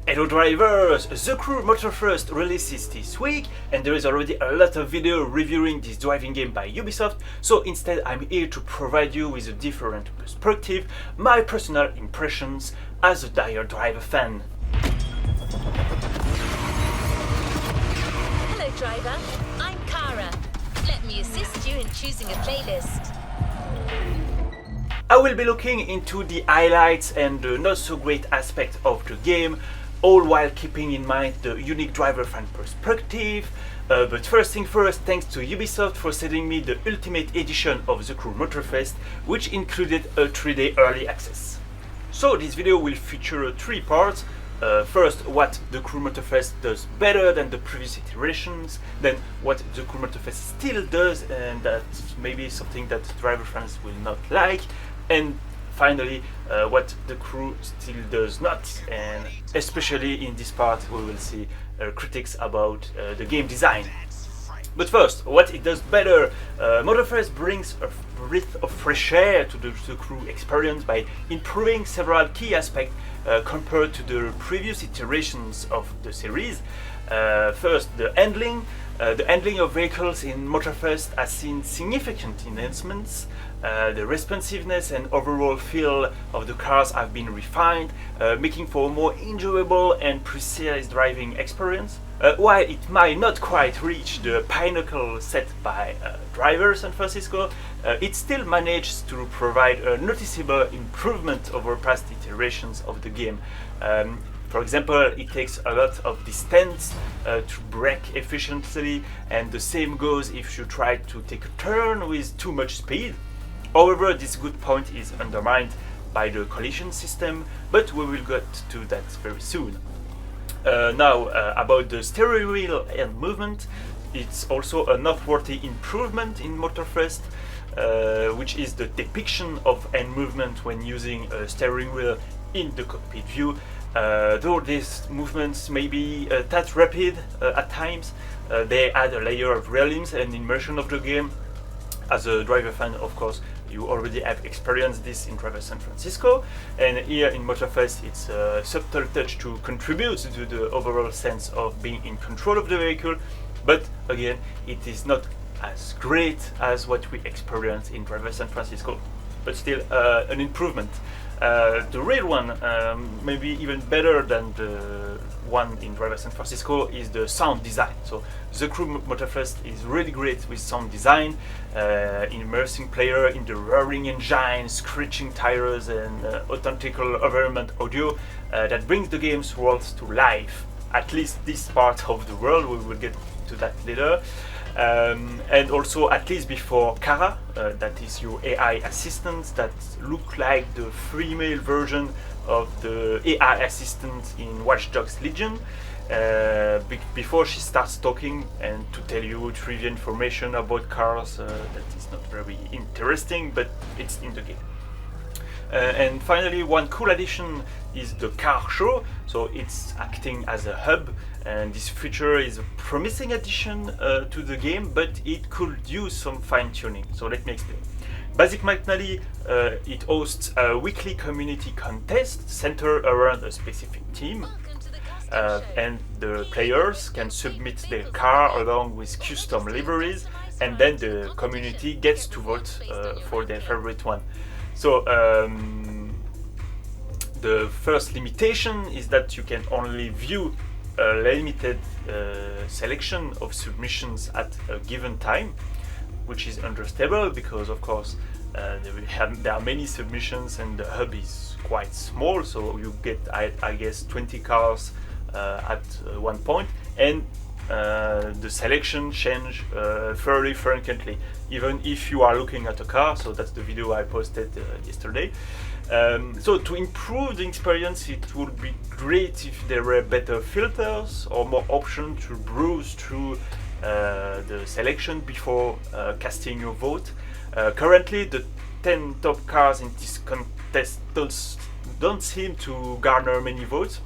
Hello drivers! The Crew Motorfest releases this week and there is already a lot of video reviewing this driving game by Ubisoft, so instead I'm here to provide you with a different perspective, my personal impressions as a dire driver fan. Hello driver, I'm Kara. Let me assist you in choosing a playlist. I will be looking into the highlights and the not so great aspects of the game, all while keeping in mind the unique driver fan perspective. But first thing first, thanks to Ubisoft for sending me the Ultimate Edition of the Crew Motorfest, which included a 3-day early access. So this video will feature 3 parts. First, what the Crew Motorfest does better than the previous iterations, then what the Crew Motorfest still does and that's maybe something that driver fans will not like, and finally what the crew still does not, and especially in this part we will see critics about the game design. But first, what it does better. Motorfest brings a breath of fresh air to the crew experience by improving several key aspects compared to the previous iterations of the series. First, the handling. The handling of vehicles in Motorfest has seen significant enhancements. The responsiveness and overall feel of the cars have been refined, making for a more enjoyable and precise driving experience. While it might not quite reach the pinnacle set by Driver San Francisco, it still managed to provide a noticeable improvement over past iterations of the game. For example, it takes a lot of distance to brake efficiently, and the same goes if you try to take a turn with too much speed. However, this good point is undermined by the collision system, but we will get to that very soon. Now, about the steering wheel and movement, it's also a noteworthy improvement in Motorfest, which is the depiction of hand movement when using a steering wheel in the cockpit view. Though these movements may be a tad rapid at times, they add a layer of realism and immersion of the game. As a driver fan, of course, you already have experienced this in Driver San Francisco, and here in Motorfest it's a subtle touch to contribute to the overall sense of being in control of the vehicle, but again, it is not as great as what we experienced in Driver San Francisco, but still an improvement. The real one, maybe even better than the one in Driver San Francisco, is the sound design. So the Crew Motorfest is really great with sound design, immersing player in the roaring engine, screeching tires, and authentical environment audio that brings the game's worlds to life. At least this part of the world, we will get to that later. And also, at least before Kara, that is your AI assistant that look like the female version of the AI assistant in Watch Dogs Legion, before she starts talking and to tell you trivia information about cars that is not very interesting, but it's in the game. And finally, one cool addition is the car show, so it's acting as a hub, and this feature is a promising addition to the game, but it could use some fine-tuning, so let me explain. Basically, it hosts a weekly community contest centered around a specific team, and the players can submit their car along with custom liveries, and then the community gets to vote for their favorite one. So the first limitation is that you can only view a limited selection of submissions at a given time, which is understandable because of course there are many submissions and the hub is quite small, so you get I guess 20 cars at one point, and the selection change fairly frequently, even if you are looking at a car. So that's the video I posted yesterday. So to improve the experience, it would be great if there were better filters or more options to browse through the selection before casting your vote. Currently, the 10 top cars in this contest don't seem to garner many votes,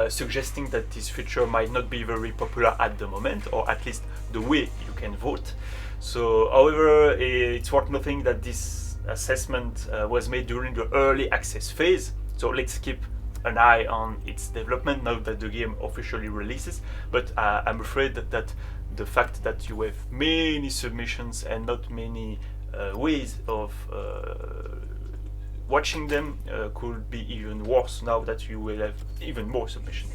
suggesting that this feature might not be very popular at the moment, or at least the way you can vote. So, however, it's worth noting that this assessment was made during the early access phase, so let's keep an eye on its development now that the game officially releases, but I'm afraid that the fact that you have many submissions and not many ways of watching them could be even worse now that you will have even more submissions.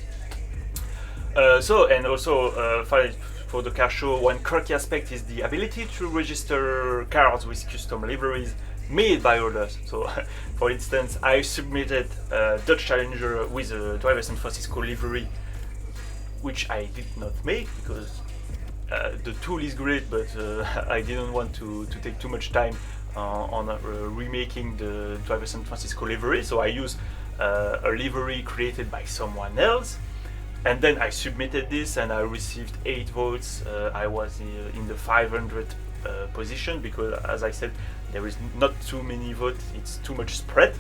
For the car show, one quirky aspect is the ability to register cars with custom liveries made by others. So, for instance, I submitted a Dodge Challenger with a Driver San Francisco livery, which I did not make because the tool is great, but I didn't want to take too much time on remaking the Driver San Francisco livery, so I used a livery created by someone else. And then I submitted this and I received 8 votes. I was in the 500 position because, as I said, there is not too many votes, it's too much spread.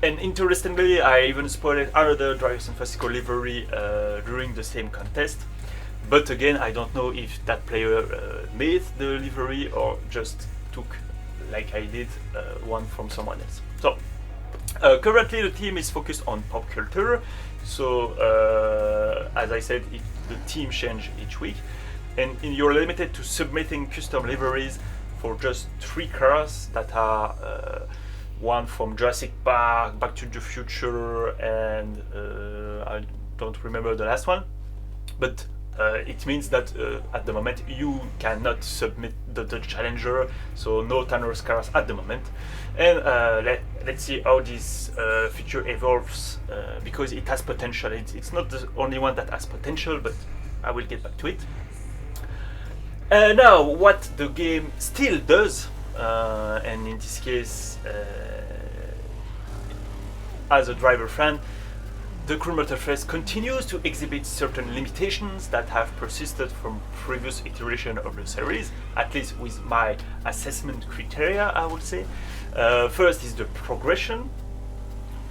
And interestingly, I even spotted another Driver San Francisco livery during the same contest. But again, I don't know if that player made the livery or just took, like I did, one from someone else. So. Currently the team is focused on pop culture, so as I said, the team changes each week, and you're limited to submitting custom liveries for just 3 cars that are one from Jurassic Park, Back to the Future, and I don't remember the last one, but it means that at the moment you cannot submit the Dodge Challenger, so no Tanner's cars at the moment. And let's see how this feature evolves, because it has potential. It's not the only one that has potential, but I will get back to it. Now, what the game still does, and in this case, as a driver fan, the Crew Motorfest continues to exhibit certain limitations that have persisted from previous iteration of the series, at least with my assessment criteria, I would say. First is the progression.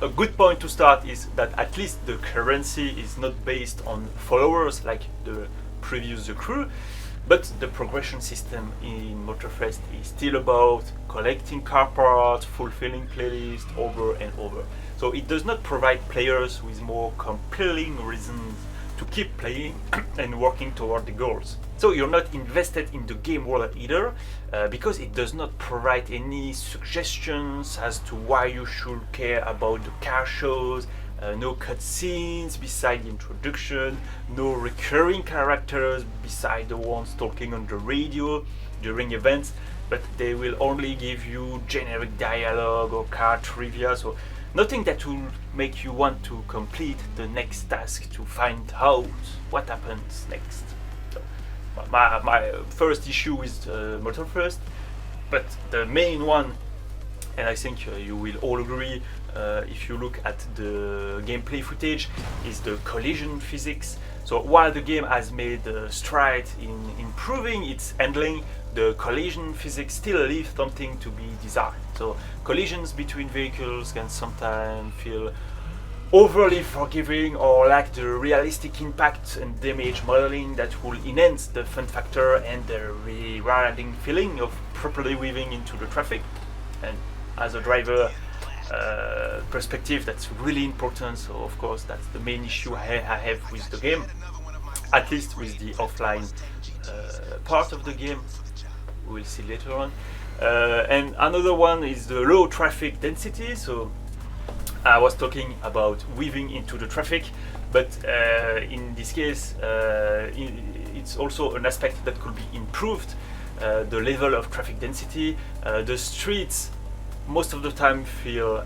A good point to start is that at least the currency is not based on followers like the previous The Crew, but the progression system in Motorfest is still about collecting car parts, fulfilling playlists over and over. So it does not provide players with more compelling reasons to keep playing and working toward the goals. So you're not invested in the game world either, because it does not provide any suggestions as to why you should care about the car shows, no cutscenes beside the introduction, no recurring characters beside the ones talking on the radio during events, but they will only give you generic dialogue or car trivia, so nothing that will make you want to complete the next task to find out what happens next. So, my first issue is Motorfest, but the main one, and I think you will all agree if you look at the gameplay footage, is the collision physics. So while the game has made strides in improving its handling, the collision physics still leave something to be desired. So collisions between vehicles can sometimes feel overly forgiving or lack the realistic impact and damage modeling that will enhance the fun factor and the rewarding feeling of properly weaving into the traffic. And as a driver perspective, that's really important, so of course that's the main issue I have with the game, at least with the offline part of the game. We'll see later on. And another one is the low traffic density. So I was talking about weaving into the traffic, but in this case it's also an aspect that could be improved. The level of traffic density, the streets most of the time feel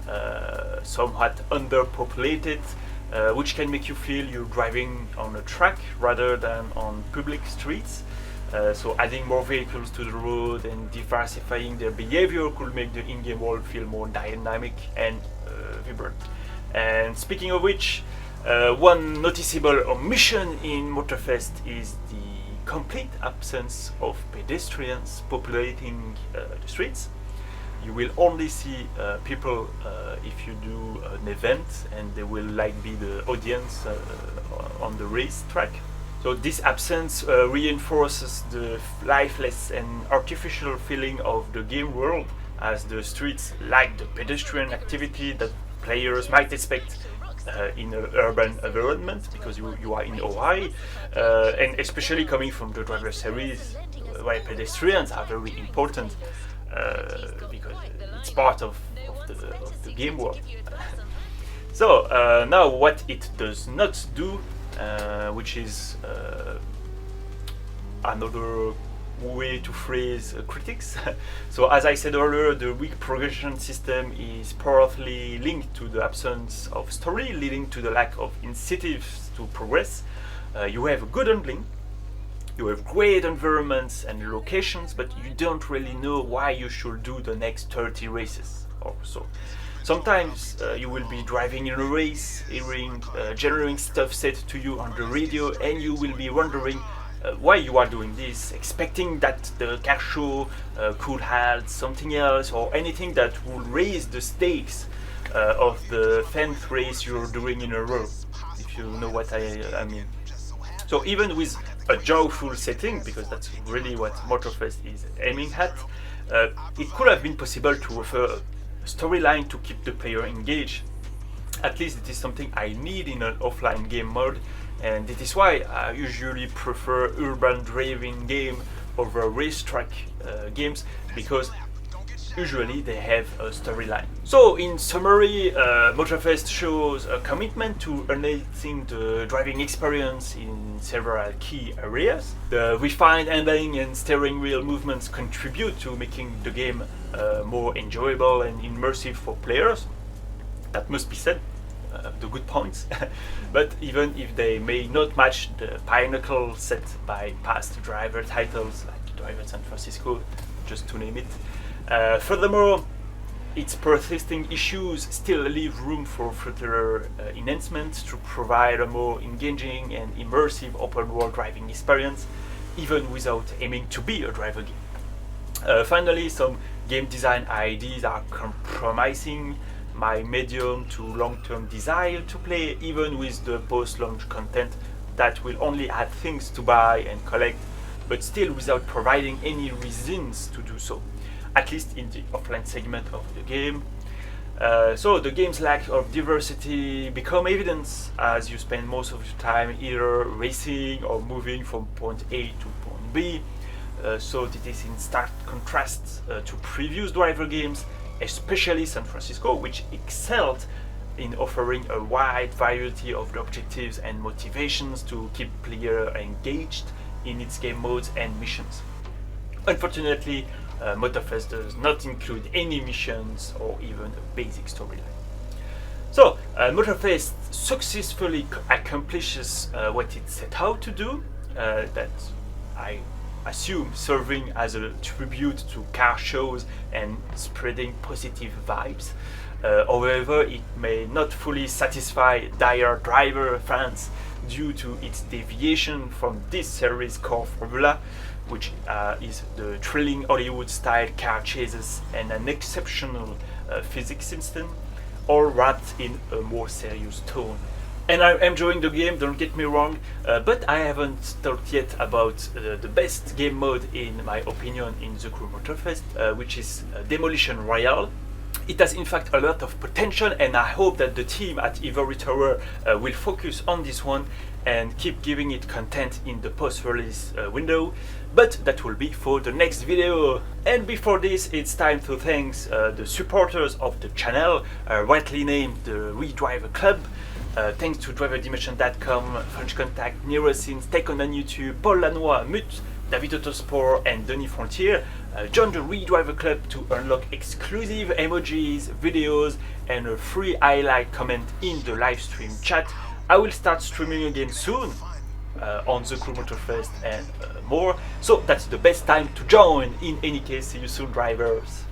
somewhat underpopulated, which can make you feel you're driving on a track rather than on public streets. So adding more vehicles to the road and diversifying their behavior could make the in-game world feel more dynamic and vibrant. And speaking of which, one noticeable omission in Motorfest is the complete absence of pedestrians populating the streets. You will only see people if you do an event, and they will be the audience on the racetrack. So this absence reinforces the lifeless and artificial feeling of the game world, as the streets lack the pedestrian activity that players might expect in an urban environment, because you are in Hawaii, and especially coming from the driver series, where pedestrians are very important, because it's part of the game world. So now what it does not do, which is another way to phrase critics. So as I said earlier, the weak progression system is powerfully linked to the absence of story, leading to the lack of incentives to progress. You have good handling, you have great environments and locations, but you don't really know why you should do the next 30 races or so. Sometimes you will be driving in a race, hearing generating stuff said to you on the radio, and you will be wondering why you are doing this, expecting that the car show could have something else or anything that will raise the stakes of the 10th race you're doing in a row, if you know what I mean. So even with a joyful setting, because that's really what Motorfest is aiming at, it could have been possible to offer a storyline to keep the player engaged. At least it is something I need in an offline game mode, and it is why I usually prefer urban driving game over racetrack games, because usually they have a storyline. So in summary, Motorfest shows a commitment to enhancing the driving experience in several key areas. The refined handling and steering wheel movements contribute to making the game more enjoyable and immersive for players. That must be said. The good points, but even if they may not match the pinnacle set by past driver titles like Driver San Francisco, just to name it. Furthermore, its persisting issues still leave room for further enhancements to provide a more engaging and immersive open-world driving experience, even without aiming to be a driver game. Finally, some game design ideas are compromising my medium to long-term desire to play, even with the post-launch content that will only add things to buy and collect, but still without providing any reasons to do so, at least in the offline segment of the game. So the game's lack of diversity become evidence as you spend most of your time either racing or moving from point A to point B. So it is in stark contrast to previous driver games, especially San Francisco, which excelled in offering a wide variety of objectives and motivations to keep players engaged in its game modes and missions. Unfortunately, Motorfest does not include any missions or even a basic storyline. So, Motorfest successfully accomplishes what it set out to do, that I assume serving as a tribute to car shows and spreading positive vibes. However, it may not fully satisfy dire driver fans due to its deviation from this series' core formula, which is the thrilling Hollywood-style car chases and an exceptional physics system, all wrapped in a more serious tone. And I'm enjoying the game, don't get me wrong, but I haven't talked yet about the best game mode in my opinion in the Crew Motorfest, which is Demolition Royale. It has in fact a lot of potential, and I hope that the team at Ivory Tower will focus on this one and keep giving it content in the post-release window, but that will be for the next video. And before this, it's time to thank the supporters of the channel, rightly named the WeDriver Club. Thanks to DriverDimension.com, French Contact, Neurosins, Take On YouTube, Paul Lanois, Mut, David Autosport and Denis Frontier. Join the WeDriver Club to unlock exclusive emojis, videos and a free highlight comment in the live stream chat. I will start streaming again soon on the Crew Motorfest and more, so that's the best time to join. In any case, see you soon, drivers.